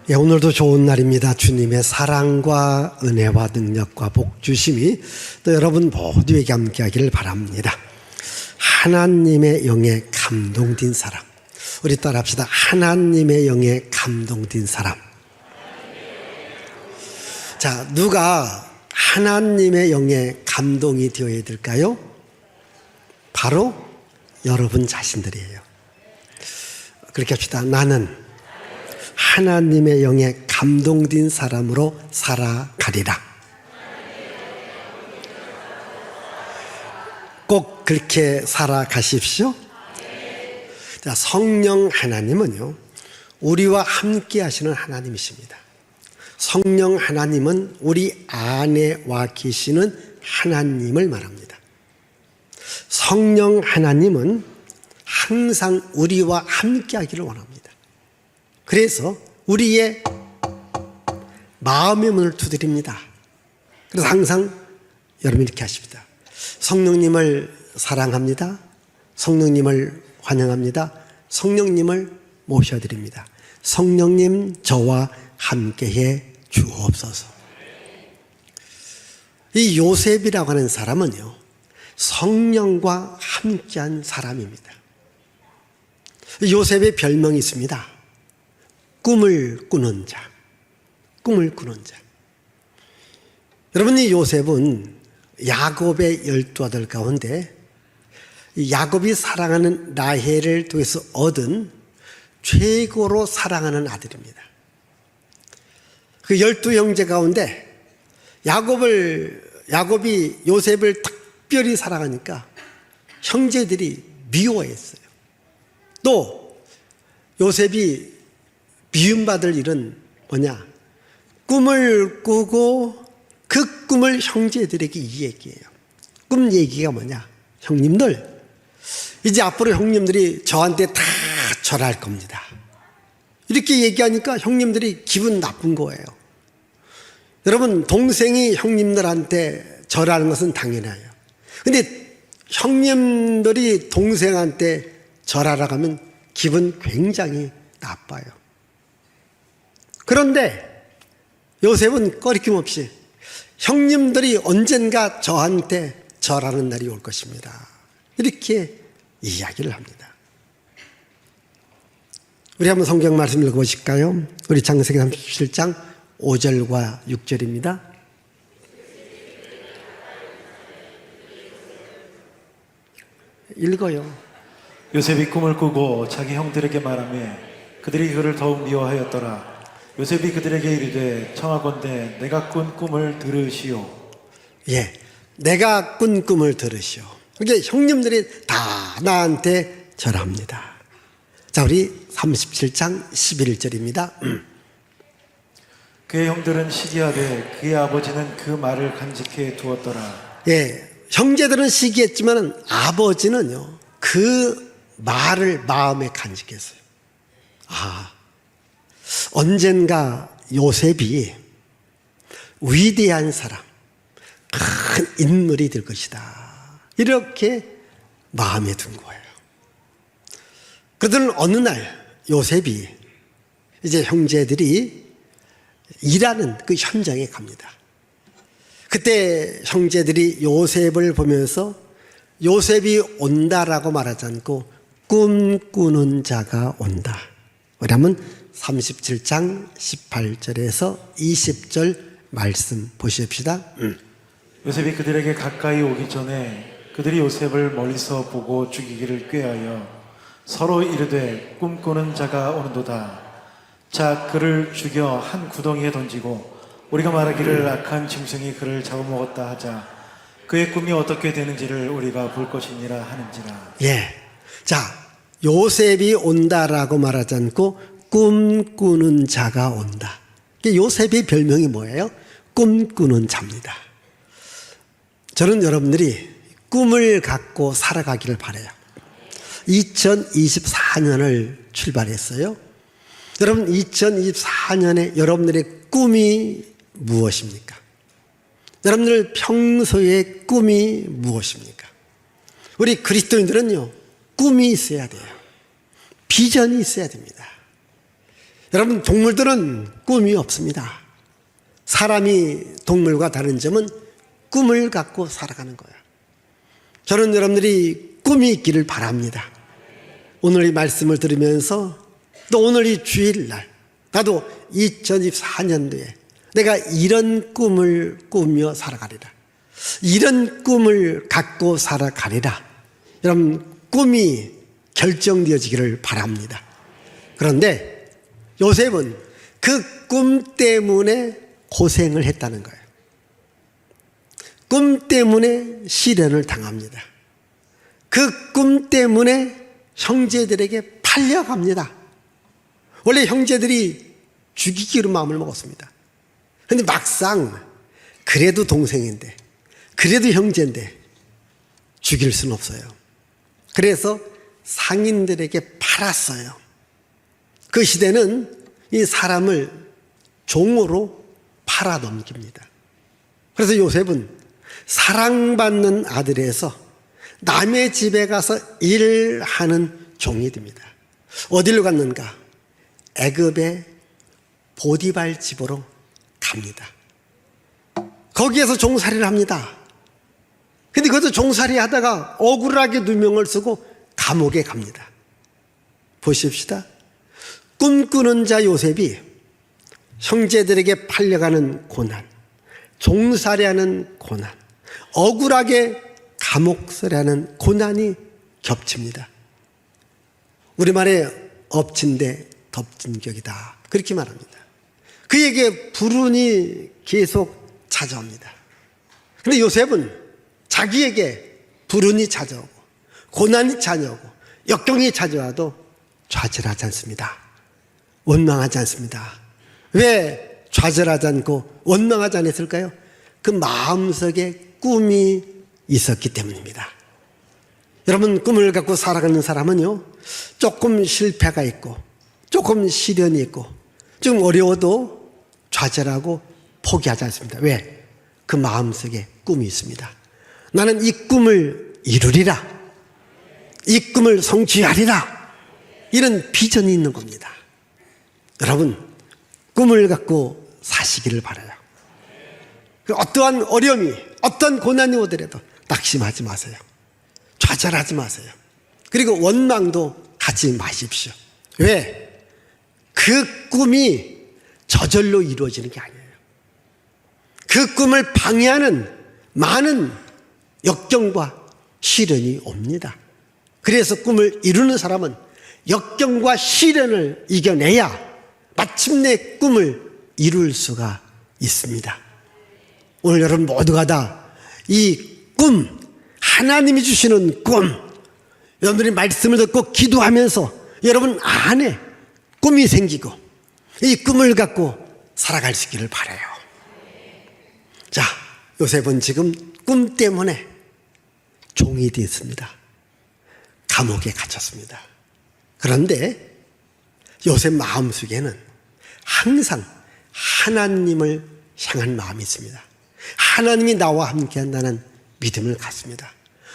예, 오늘도 좋은 날입니다. 주님의 사랑과 은혜와 능력과 복주심이 또 여러분 모두에게 함께하기를 바랍니다. 하나님의 영에 감동된 사람, 우리 따라합시다. 하나님의 영에 감동된 사람. 자, 누가 하나님의 영에 감동이 되어야 될까요? 바로 여러분 자신들이에요. 그렇게 합시다. 나는 하나님의 영에 감동된 사람으로 살아가리라. 꼭 그렇게 살아가십시오. 자, 성령 하나님은요, 우리와 함께 하시는 하나님이십니다. 성령 하나님은 우리 안에 와 계시는 하나님을 말합니다. 성령 하나님은 항상 우리와 함께 하기를 원합니다. 그래서 우리의 마음의 문을 두드립니다. 그래서 항상 여러분 이렇게 하십니다. 성령님을 사랑합니다. 성령님을 환영합니다. 성령님을 모셔드립니다. 성령님, 저와 함께해 주옵소서. 이 요셉이라고 하는 사람은요, 성령과 함께한 사람입니다. 요셉의 별명이 있습니다. 꿈을 꾸는 자. 꿈을 꾸는 자. 여러분, 이 요셉은 야곱의 12아들 가운데 야곱이 사랑하는 라헬을 통해서 얻은 최고로 사랑하는 아들입니다. 그 12형제 가운데 야곱이 요셉을 특별히 사랑하니까 형제들이 미워했어요. 또 요셉이 미움받을 일은 뭐냐? 꿈을 꾸고 그 꿈을 형제들에게 이야기해요. 꿈 얘기가 뭐냐? 형님들, 이제 앞으로 형님들이 저한테 다 절할 겁니다. 이렇게 얘기하니까 형님들이 기분 나쁜 거예요. 여러분, 동생이 형님들한테 절하는 것은 당연해요. 근데 형님들이 동생한테 절하라고 하면 기분 굉장히 나빠요. 그런데 요셉은 꺼리낌 없이 형님들이 언젠가 저한테 절하는 날이 올 것입니다. 이렇게 이야기를 합니다. 우리 한번 성경 말씀 읽어보실까요? 우리 창세기 37장 5절과 6절입니다. 읽어요. 요셉이 꿈을 꾸고 자기 형들에게 말하며 그들이 그를 더욱 미워하였더라. 요셉이 그들에게 이르되 청하건대 내가 꾼 꿈을 들으시오. 예, 내가 꾼 꿈을 들으시오. 이게 형님들이 다 나한테 절합니다. 자, 우리 37장 11절입니다. 그의 형들은 시기하되 그의 아버지는 그 말을 간직해 두었더라. 예, 형제들은 시기했지만 아버지는요, 그 말을 마음에 간직했어요. 언젠가 요셉이 위대한 사람, 큰 인물이 될 것이다. 이렇게 마음에 든 거예요. 그들은 어느 날 요셉이 이제 형제들이 일하는 그 현장에 갑니다. 그때 형제들이 요셉을 보면서 요셉이 온다라고 말하지 않고 꿈꾸는 자가 온다. 우리 한번 37장 18절에서 20절 말씀 보십시다. 요셉이 그들에게 가까이 오기 전에 그들이 요셉을 멀리서 보고 죽이기를 꾀하여 서로 이르되 꿈꾸는 자가 오는도다. 자, 그를 죽여 한 구덩이에 던지고 우리가 말하기를 악한 짐승이 그를 잡아먹었다 하자. 그의 꿈이 어떻게 되는지를 우리가 볼 것이니라 하는지라. 예, 자, 요셉이 온다라고 말하지 않고 꿈꾸는 자가 온다. 요셉의 별명이 뭐예요? 꿈꾸는 자입니다. 저는 여러분들이 꿈을 갖고 살아가기를 바라요. 2024년을 출발했어요. 여러분, 2024년에 여러분들의 꿈이 무엇입니까? 여러분들 평소의 꿈이 무엇입니까? 우리 그리스도인들은요, 꿈이 있어야 돼요. 비전이 있어야 됩니다. 여러분, 동물들은 꿈이 없습니다. 사람이 동물과 다른 점은 꿈을 갖고 살아가는 거예요. 저는 여러분들이 꿈이 있기를 바랍니다. 오늘 이 말씀을 들으면서 또 오늘 이 주일날 나도 2024년도에 내가 이런 꿈을 꾸며 살아가리라. 이런 꿈을 갖고 살아가리라. 여러분, 꿈이 결정되어지기를 바랍니다. 그런데 요셉은 그 꿈 때문에 고생을 했다는 거예요. 꿈 때문에 시련을 당합니다. 그 꿈 때문에 형제들에게 팔려갑니다. 원래 형제들이 죽이기로 마음을 먹었습니다. 그런데 막상 그래도 동생인데, 그래도 형제인데 죽일 수는 없어요. 그래서 상인들에게 팔았어요. 그 시대는 이 사람을 종으로 팔아 넘깁니다. 그래서 요셉은 사랑받는 아들에서 남의 집에 가서 일하는 종이 됩니다. 어디로 갔는가? 애굽의 보디발 집으로 갑니다. 거기에서 종살이를 합니다. 근데 그것도 종살이 하다가 억울하게 누명을 쓰고 감옥에 갑니다. 보십시다. 꿈꾸는 자 요셉이 형제들에게 팔려가는 고난, 종살이하는 고난, 억울하게 감옥살이하는 고난이 겹칩니다. 우리말에 엎친 데 덮친 격이다, 그렇게 말합니다. 그에게 불운이 계속 찾아옵니다. 그런데 요셉은 자기에게 불운이 찾아오고 고난이 찾아오고 역경이 찾아와도 좌절하지 않습니다. 원망하지 않습니다. 왜 좌절하지 않고 원망하지 않았을까요? 그 마음속에 꿈이 있었기 때문입니다. 여러분, 꿈을 갖고 살아가는 사람은요, 조금 실패가 있고 조금 시련이 있고 좀 어려워도 좌절하고 포기하지 않습니다. 왜? 그 마음속에 꿈이 있습니다. 나는 이 꿈을 이루리라, 이 꿈을 성취하리라, 이런 비전이 있는 겁니다. 여러분, 꿈을 갖고 사시기를 바라요. 어떠한 어려움이, 어떤 고난이 오더라도 낙심하지 마세요. 좌절하지 마세요. 그리고 원망도 하지 마십시오. 왜? 그 꿈이 저절로 이루어지는 게 아니에요. 그 꿈을 방해하는 많은 역경과 시련이 옵니다. 그래서 꿈을 이루는 사람은 역경과 시련을 이겨내야 마침내 꿈을 이룰 수가 있습니다. 오늘 여러분 모두가 다 이 꿈, 하나님이 주시는 꿈, 여러분들이 말씀을 듣고 기도하면서 여러분 안에 꿈이 생기고 이 꿈을 갖고 살아갈 수 있기를 바라요. 자, 요셉은 지금 꿈 때문에 종이 되었습니다. 감옥에 갇혔습니다. 그런데 요셉 마음속에는 항상 하나님을 향한 마음이 있습니다. 하나님이 나와 함께한다는 믿음을 갖습니다.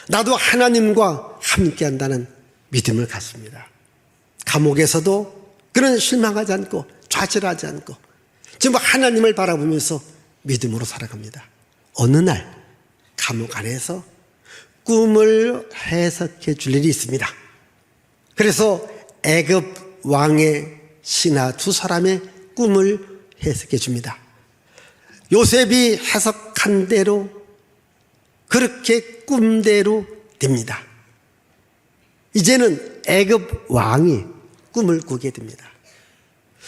나도 하나님과 함께한다는 믿음을 갖습니다. 감옥에서도 그런 실망하지 않고 좌절하지 않고 전부 하나님을 바라보면서 믿음으로 살아갑니다. 어느 날 감옥 안에서 꿈을 해석해 줄 일이 있습니다. 그래서 애굽 왕의 신하 두 사람의 꿈을 해석해 줍니다. 요셉이 해석한 대로 그렇게 꿈대로 됩니다. 이제는 애굽 왕이 꿈을 꾸게 됩니다.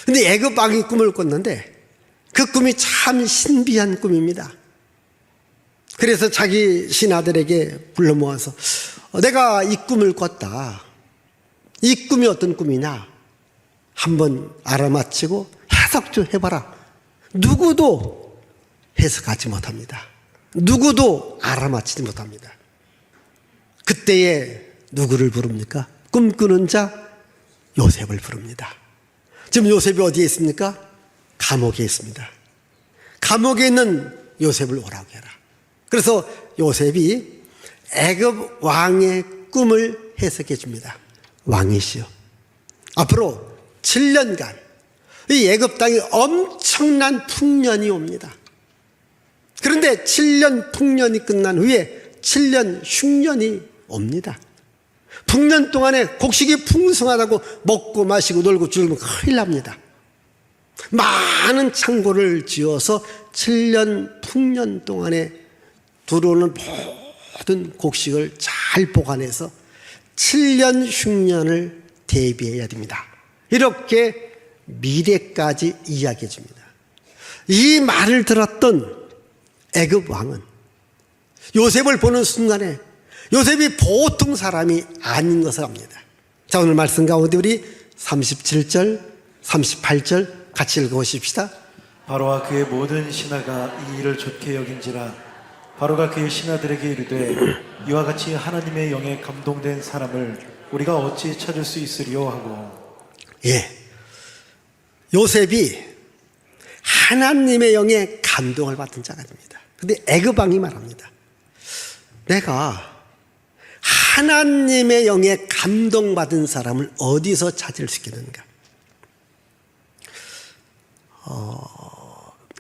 그런데 애굽 왕이 꿈을 꿨는데 그 꿈이 참 신비한 꿈입니다. 그래서 자기 신하들에게 불러 모아서 내가 이 꿈을 꿨다. 이 꿈이 어떤 꿈이냐? 한번 알아맞히고 해석 좀 해봐라. 누구도 해석하지 못합니다. 누구도 알아맞히지 못합니다. 그때에 누구를 부릅니까? 꿈꾸는 자 요셉을 부릅니다. 지금 요셉이 어디에 있습니까? 감옥에 있습니다. 감옥에 있는 요셉을 오라고 해라. 그래서 요셉이 애굽 왕의 꿈을 해석해 줍니다. 왕이시여, 앞으로 7년간 이 애굽 땅에 엄청난 풍년이 옵니다. 그런데 7년 풍년이 끝난 후에 7년 흉년이 옵니다. 풍년 동안에 곡식이 풍성하다고 먹고 마시고 놀고 즐기면 큰일 납니다. 많은 창고를 지어서 7년 풍년 동안에 들어오는 모든 곡식을 잘 보관해서 7년 흉년을 대비해야 됩니다. 이렇게 미래까지 이야기해 줍니다. 이 말을 들었던 애굽 왕은 요셉을 보는 순간에 요셉이 보통 사람이 아닌 것을 압니다. 자, 오늘 말씀 가운데 우리 37절, 38절 같이 읽어보십시다. 바로와 그의 모든 신하가 이 일을 좋게 여긴지라. 바로가 그의 신하들에게 이르되 이와 같이 하나님의 영에 감동된 사람을 우리가 어찌 찾을 수 있으리요 하고. 예, 요셉이 하나님의 영에 감동을 받은 자가 됩니다. 근데 애굽 왕이 말합니다. 내가 하나님의 영에 감동받은 사람을 어디서 찾을 수 있겠는가?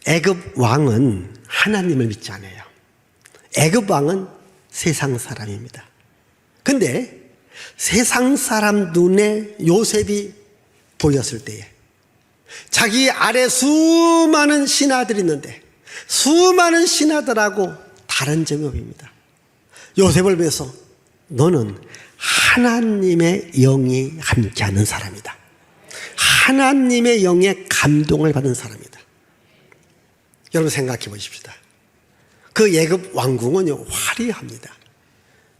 애굽 왕은 하나님을 믿지 않아요. 애굽 왕은 세상 사람입니다. 근데 세상 사람 눈에 요셉이 보였을 때에 자기 아래 수많은 신하들이 있는데 수많은 신하들하고 다른 점이 보입니다. 요셉을 위해서 너는 하나님의 영이 함께하는 사람이다. 하나님의 영에 감동을 받은 사람이다. 여러분 생각해 보십시다. 그 애굽 왕궁은요 화려합니다.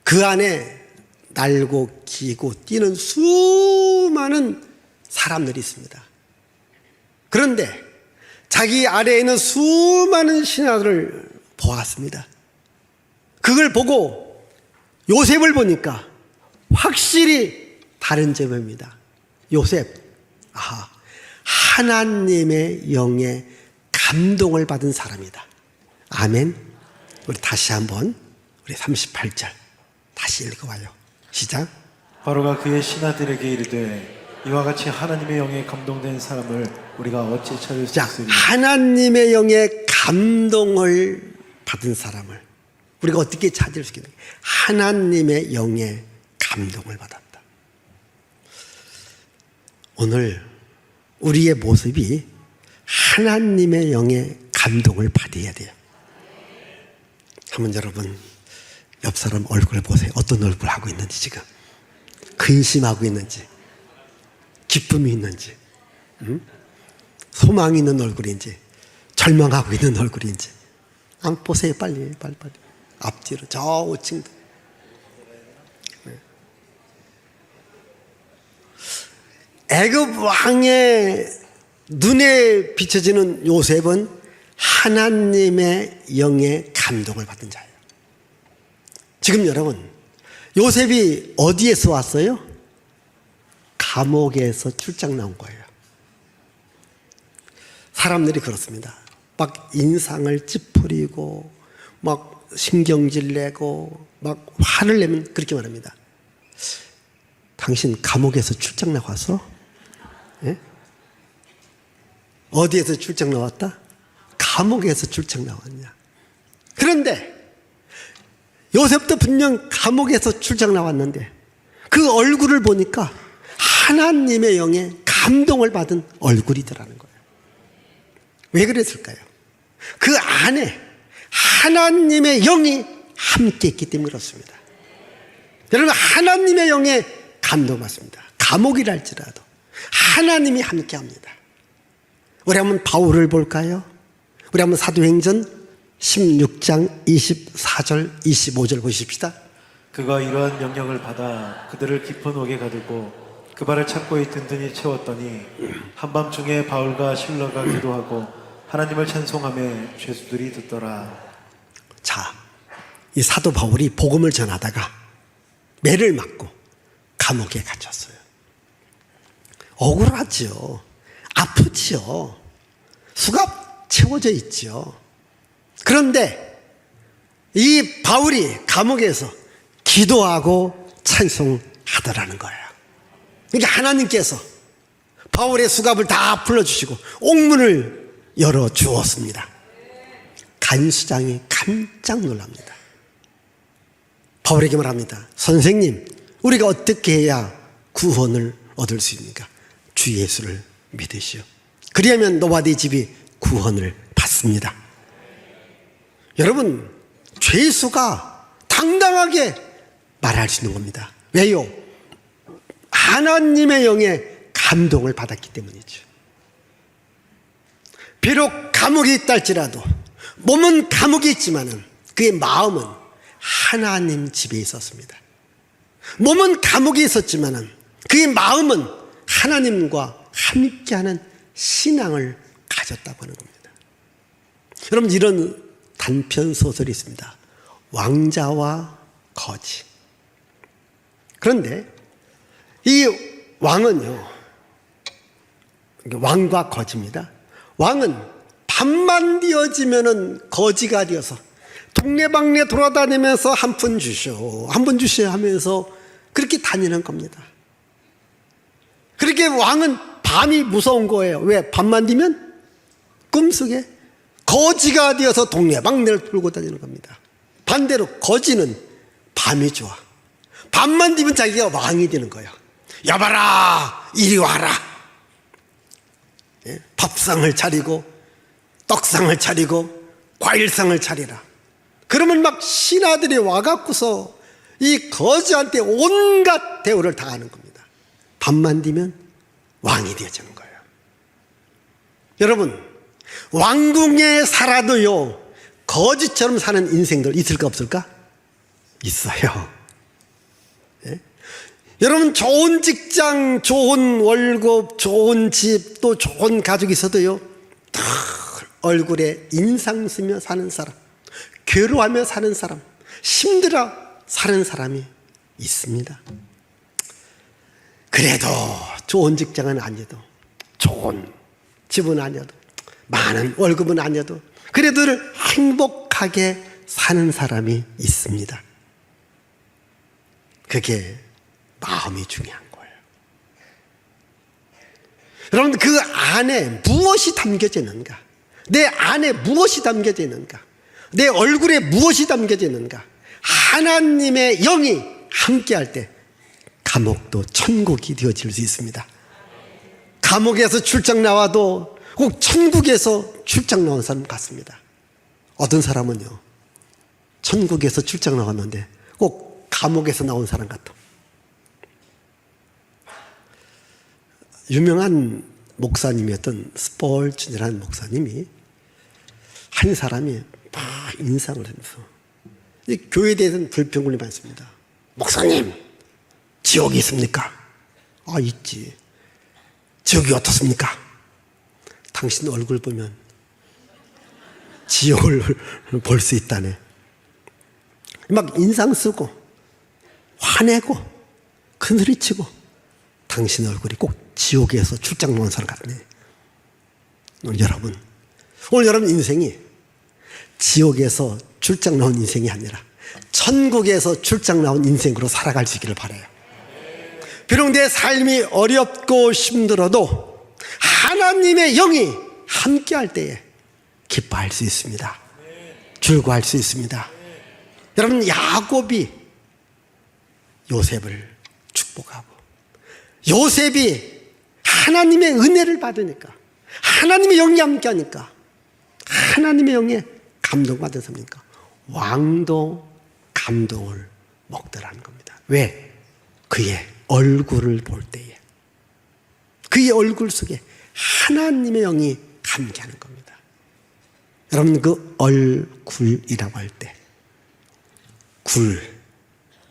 그 안에 날고 기고 뛰는 수많은 사람들이 있습니다. 그런데 자기 아래에 있는 수많은 신하들을 보았습니다. 그걸 보고 요셉을 보니까 확실히 다른 점입니다. 요셉, 하나님의 영에 감동을 받은 사람이다. 아멘. 우리 다시 한번 우리 38절 다시 읽어봐요. 시작. 바로가 그의 신하들에게 이르되 이와 같이 하나님의 영에 감동된 사람을 우리가 어찌 찾을 수 있으리요. 하나님의 영에 감동을 받은 사람을 우리가 어떻게 찾을 수 있겠는가? 하나님의 영에 감동을 받았다. 오늘 우리의 모습이 하나님의 영에 감동을 받아야 돼요. 한번 여러분 옆 사람 얼굴을 보세요. 어떤 얼굴 하고 있는지, 지금 근심하고 있는지, 기쁨이 있는지, 소망이 있는 얼굴인지, 절망하고 있는 얼굴인지 한번 보세요. 빨리 앞뒤로 저 우측. 애굽 왕의 눈에 비춰지는 요셉은 하나님의 영에 감동을 받은 자예요. 지금 여러분, 요셉이 어디에서 왔어요? 감옥에서 출장 나온 거예요. 사람들이 그렇습니다. 막 인상을 찌푸리고 막 신경질 내고 막 화를 내면 그렇게 말합니다. 당신 감옥에서 출장 나와서? 예? 어디에서 출장 나왔다? 감옥에서 출장 나왔냐? 그런데 요셉도 분명 감옥에서 출장 나왔는데 그 얼굴을 보니까 하나님의 영에 감동을 받은 얼굴이더라는 거예요. 왜 그랬을까요? 그 안에 하나님의 영이 함께 있기 때문에 그렇습니다. 여러분, 하나님의 영에 감동받습니다. 감옥이라 할지라도 하나님이 함께 합니다. 우리 한번 바울을 볼까요? 우리 한번 사도행전 16장 24절 25절 보십시다. 그가 이러한 명령을 받아 그들을 깊은 옥에 가두고 그 발을 창고에 든든히 채웠더니 한밤중에 바울과 실러가 기도하고 하나님을 찬송하며 죄수들이 듣더라. 자, 이 사도 바울이 복음을 전하다가 매를 맞고 감옥에 갇혔어요. 억울하죠. 아프죠. 수갑 채워져 있죠. 그런데 이 바울이 감옥에서 기도하고 찬송하더라는 거예요. 그러니까 하나님께서 바울의 수갑을 다 풀어주시고 옥문을 열어주었습니다. 간수장이 깜짝 놀랍니다. 바울에게 말합니다. 선생님, 우리가 어떻게 해야 구원을 얻을 수 있습니까? 주 예수를 믿으시오. 그리하면 너와 네 집이 구원을 받습니다. 여러분, 죄수가 당당하게 말할 수 있는 겁니다. 왜요? 하나님의 영에 감동을 받았기 때문이죠. 비록 감옥에 있다 할지라도 몸은 감옥에 있지만은 그의 마음은 하나님 집에 있었습니다. 몸은 감옥에 있었지만은 그의 마음은 하나님과 함께하는 신앙을 가졌다고 하는 겁니다. 여러분, 이런 단편 소설이 있습니다. 왕자와 거지. 그런데 이 왕은요, 왕과 거지입니다. 왕은 밤만 되어지면은 거지가 되어서 동네방네 돌아다니면서 한 푼 주시오, 한 푼 주시오 하면서 그렇게 다니는 겁니다. 그렇게 왕은 밤이 무서운 거예요. 왜? 밤만 되면 꿈속에 거지가 되어서 동네방네를 돌고 다니는 겁니다. 반대로 거지는 밤이 좋아. 밤만 되면 자기가 왕이 되는 거예요. 여봐라, 이리 와라. 예? 밥상을 차리고 떡상을 차리고 과일상을 차리라. 그러면 막 신하들이 와갖고서 이 거지한테 온갖 대우를 다 하는 겁니다. 밤만 되면 왕이 되어지는 거예요. 여러분, 왕궁에 살아도요, 거지처럼 사는 인생들 있을까 없을까? 있어요. 예? 여러분, 좋은 직장, 좋은 월급, 좋은 집, 또 좋은 가족이 있어도요, 다 얼굴에 인상 쓰며 사는 사람, 괴로워하며 사는 사람, 힘들어 사는 사람이 있습니다. 그래도 좋은 직장은 아니어도, 좋은 집은 아니어도, 많은 월급은 아니어도 그래도 행복하게 사는 사람이 있습니다. 그게 마음이 중요한 거예요. 여러분, 그 안에 무엇이 담겨져 있는가? 내 안에 무엇이 담겨져 있는가? 내 얼굴에 무엇이 담겨져 있는가? 하나님의 영이 함께할 때 감옥도 천국이 되어질 수 있습니다. 감옥에서 출장 나와도 꼭 천국에서 출장 나온 사람 같습니다. 어떤 사람은요, 천국에서 출장 나왔는데 꼭 감옥에서 나온 사람 같아. 유명한 목사님이었던 스펄전이라는 목사님이 한 사람이 막 인상을 하면서 이 교회에 대해서는 불평을 많습니다. 목사님, 지옥이 있습니까? 아, 있지. 지옥이 어떻습니까? 당신 얼굴 보면 지옥을 볼 수 있다네. 막 인상 쓰고 화내고 큰소리치고 당신 얼굴이 꼭 지옥에서 출장 나온 사람 같네. 오늘 여러분 인생이 지옥에서 출장 나온 인생이 아니라 천국에서 출장 나온 인생으로 살아갈 수 있기를 바라요. 비록 내 삶이 어렵고 힘들어도 하나님의 영이 함께할 때에 기뻐할 수 있습니다. 즐거워할 수 있습니다. 여러분, 야곱이 요셉을 축복하고 요셉이 하나님의 은혜를 받으니까, 하나님의 영이 함께하니까, 하나님의 영에 감동받은 사람이니까 왕도 감동을 먹더라는 겁니다. 왜? 그의 얼굴을 볼 때에, 그의 얼굴 속에 하나님의 영이 함께하는 겁니다. 여러분, 그 얼굴이라고 할 때,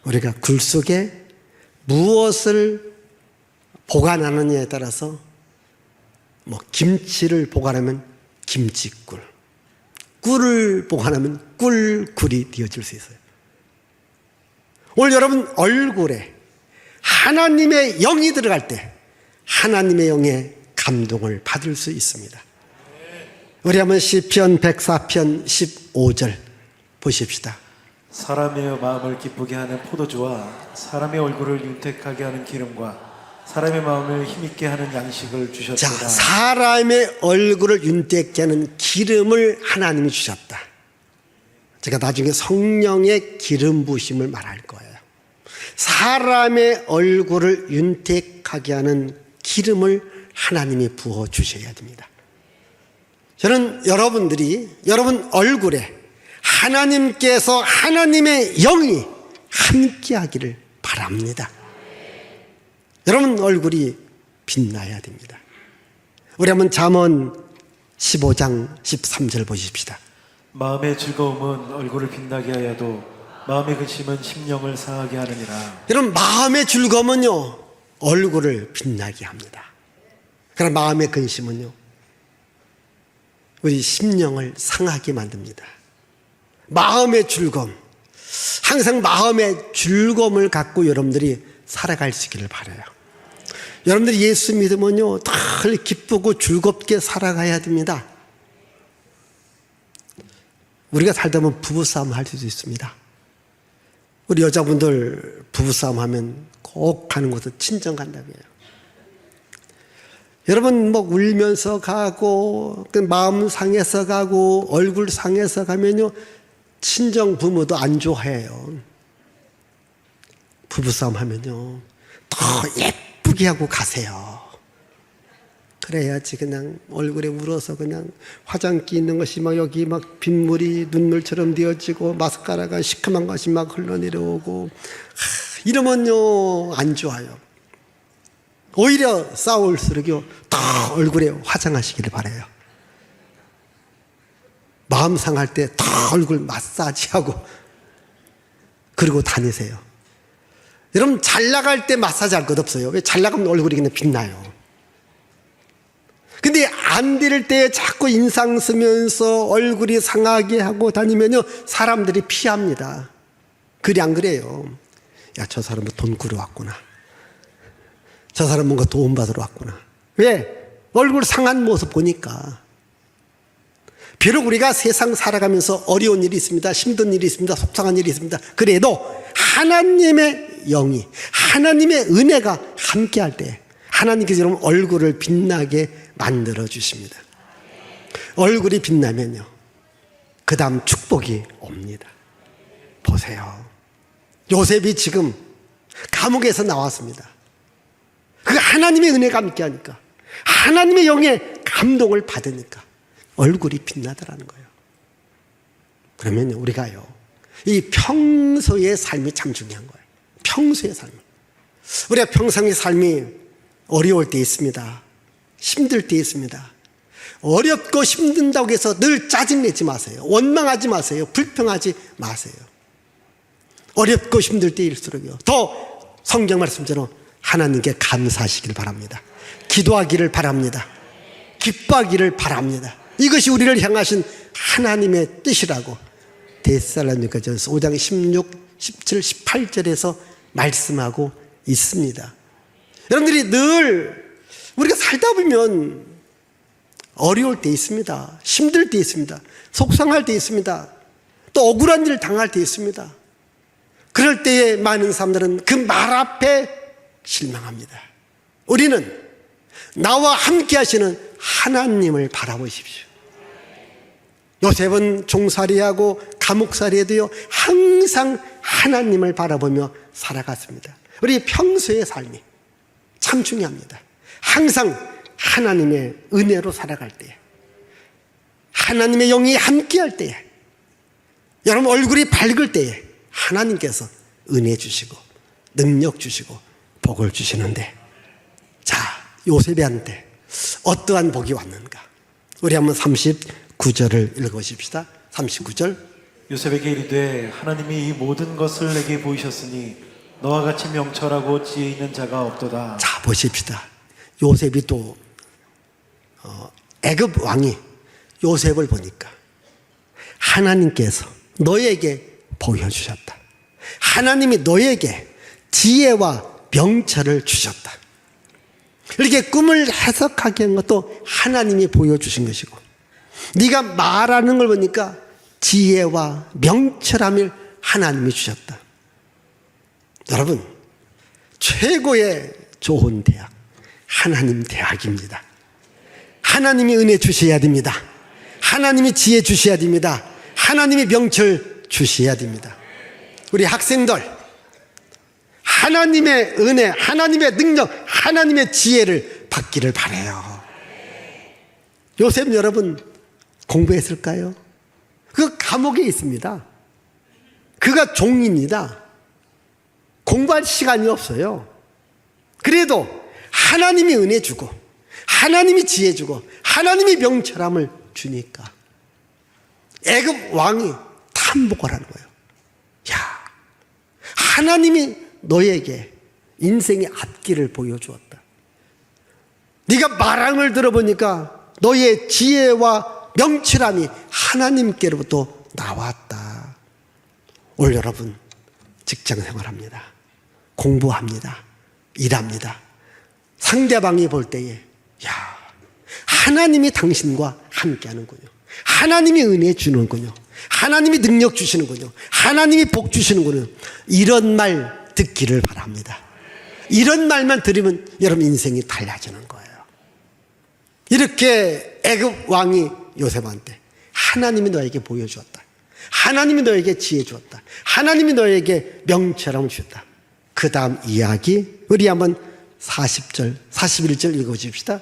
우리가 굴 속에 무엇을 보관하느냐에 따라서 김치를 보관하면 김치꿀, 꿀을 보관하면 꿀굴이 되어질 수 있어요. 오늘 여러분 얼굴에 하나님의 영이 들어갈 때 하나님의 영의 감동을 받을 수 있습니다. 우리 한번 시편 104편 15절 보십시다. 사람의 마음을 기쁘게 하는 포도주와 사람의 얼굴을 윤택하게 하는 기름과 사람의 마음을 힘있게 하는 양식을 자, 주셨도다. 사람의 얼굴을 윤택케 하는 기름을 하나님이 주셨다. 제가 나중에 성령의 기름 부으심을 말할 거예요. 사람의 얼굴을 윤택하게 하는 기름을 하나님이 부어 주셔야 됩니다. 저는 여러분들이 여러분 얼굴에 하나님께서 하나님의 영이 함께하기를 바랍니다. 여러분 얼굴이 빛나야 됩니다. 우리 한번 잠언 15장 13절 보십시다. 마음의 즐거움은 얼굴을 빛나게 하여도 마음의 근심은 심령을 상하게 하느니라. 여러분 마음의 즐거움은요 얼굴을 빛나게 합니다. 그러나 마음의 근심은요 우리 심령을 상하게 만듭니다. 마음의 즐거움, 항상 마음의 즐거움을 갖고 여러분들이 살아갈 수 있기를 바라요. 여러분들이 예수 믿으면요 늘 기쁘고 즐겁게 살아가야 됩니다. 우리가 살다 보면 부부싸움 할 수도 있습니다. 우리 여자분들 부부싸움 하면 꼭 가는 곳은 친정 간다고 해요. 여러분 뭐 울면서 가고 마음 상해서 가고 얼굴 상해서 가면요 친정 부모도 안 좋아해요. 부부싸움 하면요 더 예쁘게 하고 가세요. 그래야지 그냥 얼굴에 울어서 그냥 화장기 있는 것이 막 여기 막 빗물이 눈물처럼 되어지고 마스카라가 시큼한 것이 막 흘러내려오고 이러면요 안 좋아요. 오히려 싸울수록요 더 얼굴에 화장하시기를 바라요. 마음 상할 때 더 얼굴 마사지하고 그리고 다니세요. 여러분 잘 나갈 때 마사지 할 것 없어요. 왜? 잘 나가면 얼굴이 그냥 빛나요. 근데 안 될 때 자꾸 인상 쓰면서 얼굴이 상하게 하고 다니면요 사람들이 피합니다. 그래 안 그래요? 야, 저 사람은 돈 구러 왔구나. 저 사람 뭔가 도움 받으러 왔구나. 왜? 얼굴 상한 모습 보니까. 비록 우리가 세상 살아가면서 어려운 일이 있습니다. 힘든 일이 있습니다. 속상한 일이 있습니다. 그래도 하나님의 영이, 하나님의 은혜가 함께할 때 하나님께서 여러분 얼굴을 빛나게 만들어 주십니다. 얼굴이 빛나면요 그 다음 축복이 옵니다. 보세요. 요셉이 지금 감옥에서 나왔습니다. 그 하나님의 은혜가 함께하니까 하나님의 영의 감동을 받으니까 얼굴이 빛나더라는 거예요. 그러면 우리가요 이 평소의 삶이 참 중요한 거예요. 평소의 삶. 우리가 평상의 삶이 어려울 때 있습니다. 힘들 때 있습니다. 어렵고 힘든다고 해서 늘 짜증내지 마세요. 원망하지 마세요. 불평하지 마세요. 어렵고 힘들 때일수록요 더 성경 말씀처럼 하나님께 감사하시기를 바랍니다. 기도하기를 바랍니다. 기뻐하기를 바랍니다. 이것이 우리를 향하신 하나님의 뜻이라고 데살로니가전서 5장 16, 17, 18절에서 말씀하고 있습니다. 여러분들이 늘 우리가 살다 보면 어려울 때 있습니다. 힘들 때 있습니다. 속상할 때 있습니다. 또 억울한 일을 당할 때 있습니다. 그럴 때에 많은 사람들은 그 말 앞에 실망합니다. 우리는 나와 함께 하시는 하나님을 바라보십시오. 요셉은 종살이하고 감옥살이에도요 항상 하나님을 바라보며 살아갔습니다. 우리 평소의 삶이 참 중요합니다. 항상 하나님의 은혜로 살아갈 때, 하나님의 영이 함께할 때에, 여러분 얼굴이 밝을 때에 하나님께서 은혜 주시고 능력 주시고 복을 주시는데, 자 요셉한테 어떠한 복이 왔는가? 우리 한번 39절을 읽어보십시다. 39절. 요셉에게 이르되 하나님이 이 모든 것을 내게 보이셨으니 너와 같이 명철하고 지혜 있는 자가 없도다. 자 보십시다. 요셉이 또 애굽 왕이 요셉을 보니까 하나님께서 너에게 보여주셨다. 하나님이 너에게 지혜와 명철을 주셨다. 이렇게 꿈을 해석하게 한 것도 하나님이 보여주신 것이고, 네가 말하는 걸 보니까 지혜와 명철함을 하나님이 주셨다. 여러분 최고의 좋은 대학, 하나님 대학입니다. 하나님이 은혜 주셔야 됩니다. 하나님이 지혜 주셔야 됩니다. 하나님이 명철 주셔야 됩니다. 우리 학생들, 하나님의 은혜, 하나님의 능력, 하나님의 지혜를 받기를 바라요. 요셉 여러분 공부했을까요? 그 감옥에 있습니다. 그가 종입니다. 공부할 시간이 없어요. 그래도 하나님이 은혜 주고 하나님이 지혜 주고 하나님이 명철함을 주니까 애굽 왕이 탐복을 하는 거예요. 야, 하나님이 너에게 인생의 앞길을 보여주었다. 네가 말함을 들어보니까 너의 지혜와 명철함이 하나님께로부터 나왔다. 오늘 여러분 직장 생활합니다. 공부합니다. 일합니다. 상대방이 볼 때에 야, 하나님이 당신과 함께 하는군요. 하나님이 은혜 주는군요. 하나님이 능력 주시는군요. 하나님이 복 주시는군요. 이런 말 듣기를 바랍니다. 이런 말만 들으면 여러분 인생이 달라지는 거예요. 이렇게 애굽 왕이 요셉한테 하나님이 너에게 보여주었다. 하나님이 너에게 지혜 주었다. 하나님이 너에게 명철함을 주었다. 그 다음 이야기 우리 한번 40절 41절 읽어줍시다.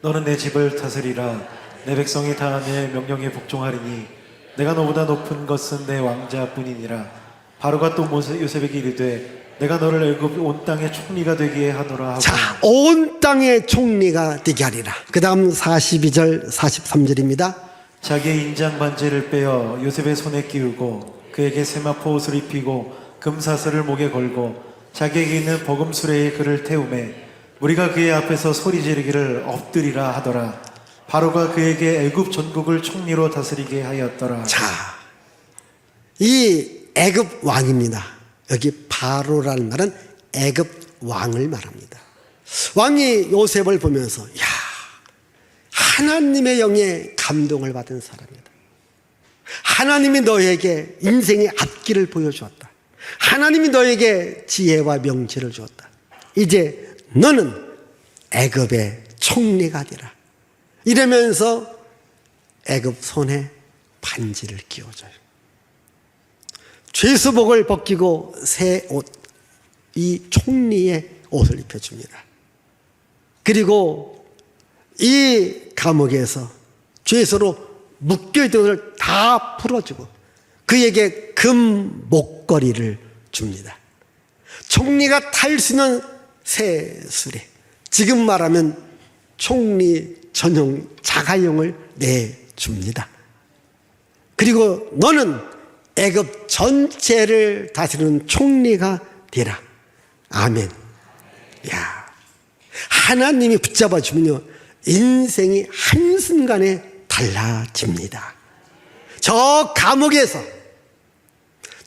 너는 내 집을 다스리라. 내 백성이 다 내 명령에 복종하리니 내가 너보다 높은 것은 내 왕자뿐이니라. 바로가 또 요셉에게 이르되 내가 너를 애굽 온 땅의 총리가 되게 하노라 하고. 자, 온 땅의 총리가 되게 하리라. 그 다음 42절 43절입니다. 자기의 인장 반지를 빼어 요셉의 손에 끼우고 그에게 세마포 옷을 입히고 금사슬을 목에 걸고 자기에게 있는 버금수레에 그를 태우매 우리가 그의 앞에서 소리 지르기를 엎드리라 하더라. 바로가 그에게 애굽 전국을 총리로 다스리게 하였더라. 자, 이 애굽 왕입니다. 여기 바로라는 말은 애굽 왕을 말합니다. 왕이 요셉을 보면서 야, 하나님의 영에 감동을 받은 사람이다. 하나님이 너에게 인생의 앞길을 보여주었다. 하나님이 너에게 지혜와 명철을 주었다. 이제 너는 애굽의 총리가 되라. 이러면서 애굽 손에 반지를 끼워줘요. 죄수복을 벗기고 새 옷, 이 총리의 옷을 입혀줍니다. 그리고 이 감옥에서 죄수로 묶여있던 것을 다 풀어주고 그에게 금 목걸이를 줍니다. 총리가 탈 수 있는 새 수레, 지금 말하면 총리 전용 자가용을 내줍니다. 그리고 너는 애굽 전체를 다스리는 총리가 되라. 아멘. 야, 하나님이 붙잡아 주면요 인생이 한순간에 달라집니다. 저 감옥에서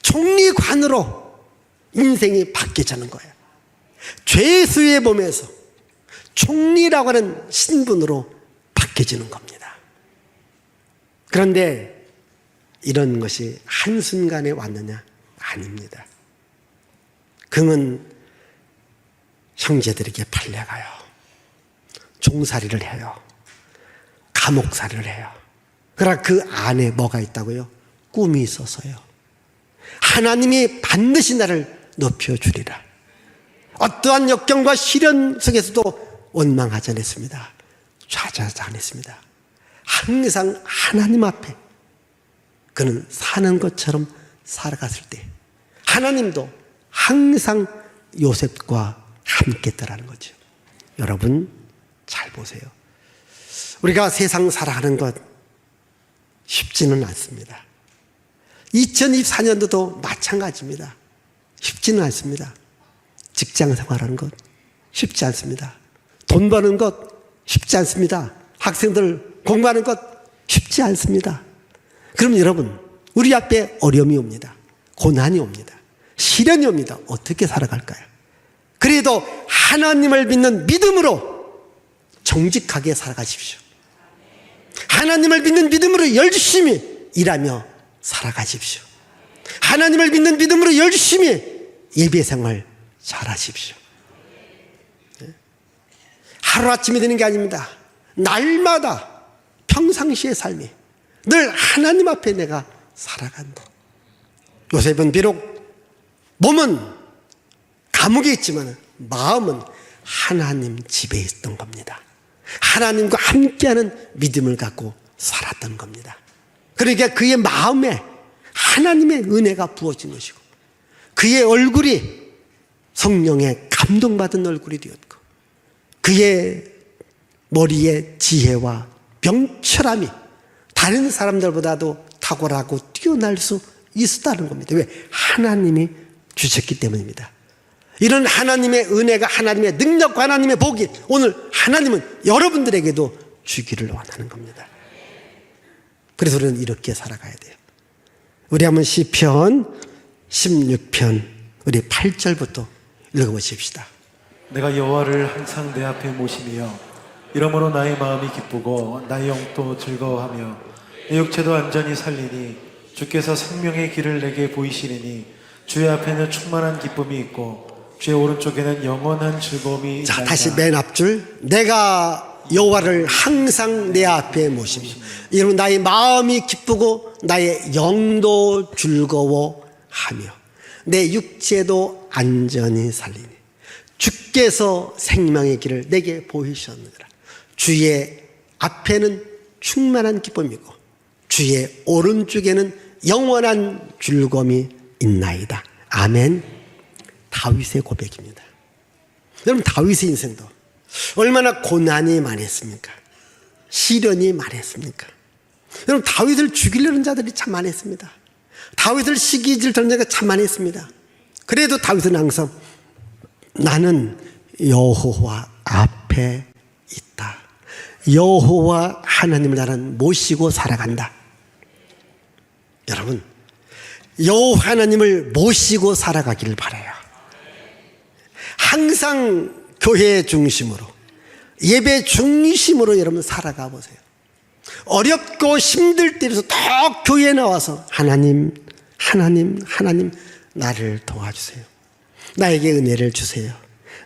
총리관으로 인생이 바뀌자는 거예요. 죄수의 몸에서 총리라고 하는 신분으로 바뀌어지는 겁니다. 그런데 이런 것이 한순간에 왔느냐? 아닙니다. 그는 형제들에게 팔려가요. 종살이를 해요. 감옥살이를 해요. 그러나 그 안에 뭐가 있다고요? 꿈이 있어서요. 하나님이 반드시 나를 높여주리라. 어떠한 역경과 시련 속에서도 원망하지 않았습니다. 좌절하지 않았습니다. 항상 하나님 앞에 그는 사는 것처럼 살아갔을 때 하나님도 항상 요셉과 함께 있더라는 거죠. 여러분 잘 보세요. 우리가 세상 살아가는 것 쉽지는 않습니다. 2024년도도 마찬가지입니다. 쉽지는 않습니다. 직장 생활하는 것 쉽지 않습니다. 돈 버는 것 쉽지 않습니다. 학생들 공부하는 것 쉽지 않습니다. 그럼 여러분 우리 앞에 어려움이 옵니다. 고난이 옵니다. 시련이 옵니다. 어떻게 살아갈까요? 그래도 하나님을 믿는 믿음으로 정직하게 살아가십시오. 하나님을 믿는 믿음으로 열심히 일하며 살아가십시오. 하나님을 믿는 믿음으로 열심히 예배 생활 잘하십시오. 하루아침에 되는 게 아닙니다. 날마다 평상시의 삶이 늘 하나님 앞에 내가 살아간다. 요셉은 비록 몸은 감옥에 있지만 마음은 하나님 집에 있던 겁니다. 하나님과 함께하는 믿음을 갖고 살았던 겁니다. 그러니까 그의 마음에 하나님의 은혜가 부어진 것이고 그의 얼굴이 성령의 감동받은 얼굴이 되었고 그의 머리에 지혜와 명철함이 다른 사람들보다도 탁월하고 뛰어날 수 있었다는 겁니다. 왜? 하나님이 주셨기 때문입니다. 이런 하나님의 은혜가 하나님의 능력과 하나님의 복이 오늘 하나님은 여러분들에게도 주기를 원하는 겁니다. 그래서 우리는 이렇게 살아가야 돼요. 우리 한번 시편 16편 우리 8절부터 읽어보십시다. 내가 여호와를 항상 내 앞에 모시며 이러므로 나의 마음이 기쁘고 나의 영도 즐거워하며 내 육체도 안전히 살리니 주께서 생명의 길을 내게 보이시리니 주의 앞에는 충만한 기쁨이 있고 주의 오른쪽에는 영원한 즐거움이 자, 있나이다. 다시 맨 앞줄. 내가 여호와를 항상 내 앞에 모시며 이러면 나의 마음이 기쁘고 나의 영도 즐거워하며 내 육체도 안전히 살리니 주께서 생명의 길을 내게 보이셨느니라. 주의 앞에는 충만한 기쁨이고 주의 오른쪽에는 영원한 즐거움이 있나이다. 아멘. 다윗의 고백입니다. 여러분, 다윗의 인생도 얼마나 고난이 많았습니까? 시련이 많았습니까? 여러분, 다윗을 죽이려는 자들이 참 많았습니다. 다윗을 시기질 들는 자가 참 많았습니다. 그래도 다윗은 항상 나는 여호와 앞에 있다. 여호와 하나님을 나는 모시고 살아간다. 여러분, 여호와 하나님을 모시고 살아가기를 바라요. 항상 교회 중심으로 예배 중심으로 여러분 살아가 보세요. 어렵고 힘들 때에서 더 교회에 나와서 하나님 나를 도와주세요. 나에게 은혜를 주세요.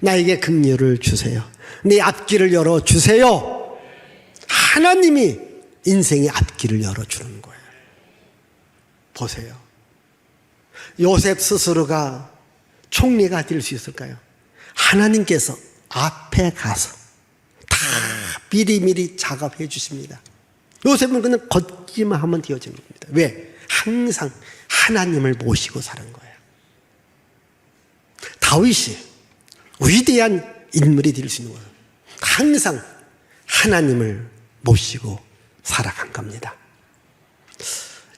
나에게 긍휼을 주세요. 내 앞길을 열어주세요. 하나님이 인생의 앞길을 열어주는 거예요. 보세요. 요셉 스스로가 총리가 될 수 있을까요? 하나님께서 앞에 가서 다 미리미리 작업해 주십니다. 요셉은 그냥 걷기만 하면 되어지는 겁니다. 왜? 항상 하나님을 모시고 사는 거예요. 다윗이 위대한 인물이 될 수 있는 거예요. 항상 하나님을 모시고 살아간 겁니다.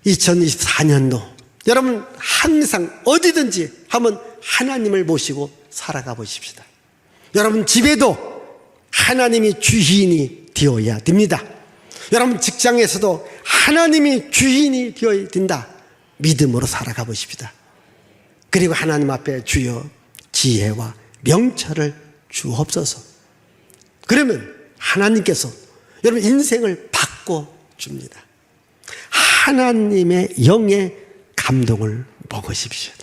2024년도 여러분 항상 어디든지 한번 하나님을 모시고 살아가 보십시다. 여러분 집에도 하나님이 주인이 되어야 됩니다. 여러분 직장에서도 하나님이 주인이 되어야 된다. 믿음으로 살아가 보십시다. 그리고 하나님 앞에 주여 지혜와 명철을 주옵소서. 그러면 하나님께서 여러분 인생을 바꿔줍니다. 하나님의 영의 감동을 먹으십시오.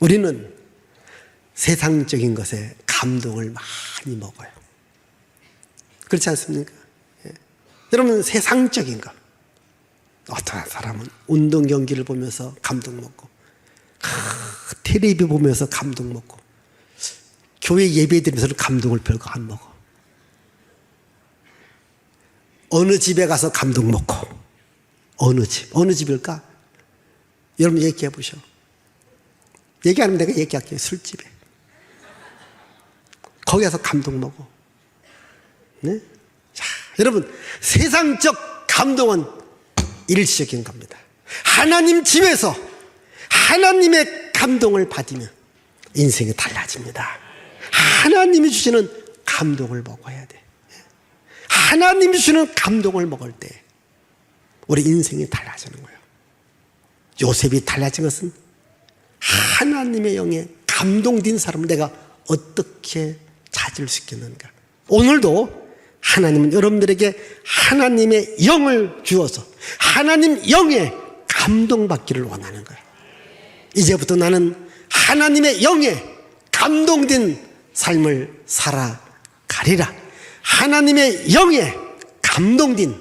우리는 세상적인 것에 감동을 많이 먹어요. 그렇지 않습니까? 예. 여러분 세상적인 것, 어떤 사람은 운동 경기를 보면서 감동 먹고 텔레비 보면서 감동 먹고 교회 예배 드리면서 감동을 별거 안 먹어. 어느 집에 가서 감동 먹고 어느 집일까? 여러분 얘기해 보셔. 얘기 안 하면 내가 얘기할게요. 술집에 거기 가서 감동 먹어. 네? 자, 여러분 세상적 감동은 일시적인 겁니다. 하나님 집에서 하나님의 감동을 받으면 인생이 달라집니다. 하나님이 주시는 감동을 먹어야 돼. 하나님이 주시는 감동을 먹을 때 우리 인생이 달라지는 거예요. 요셉이 달라진 것은 하나님의 영에 감동된 사람을 내가 어떻게 찾을 수 있겠는가. 오늘도 하나님은 여러분들에게 하나님의 영을 주어서 하나님 영에 감동받기를 원하는 거예요. 이제부터 나는 하나님의 영에 감동된 삶을 살아가리라. 하나님의 영에 감동된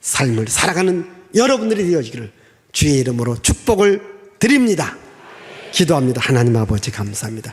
삶을 살아가는 여러분들이 되어지기를 주의 이름으로 축복을 드립니다. 기도합니다. 하나님 아버지 감사합니다.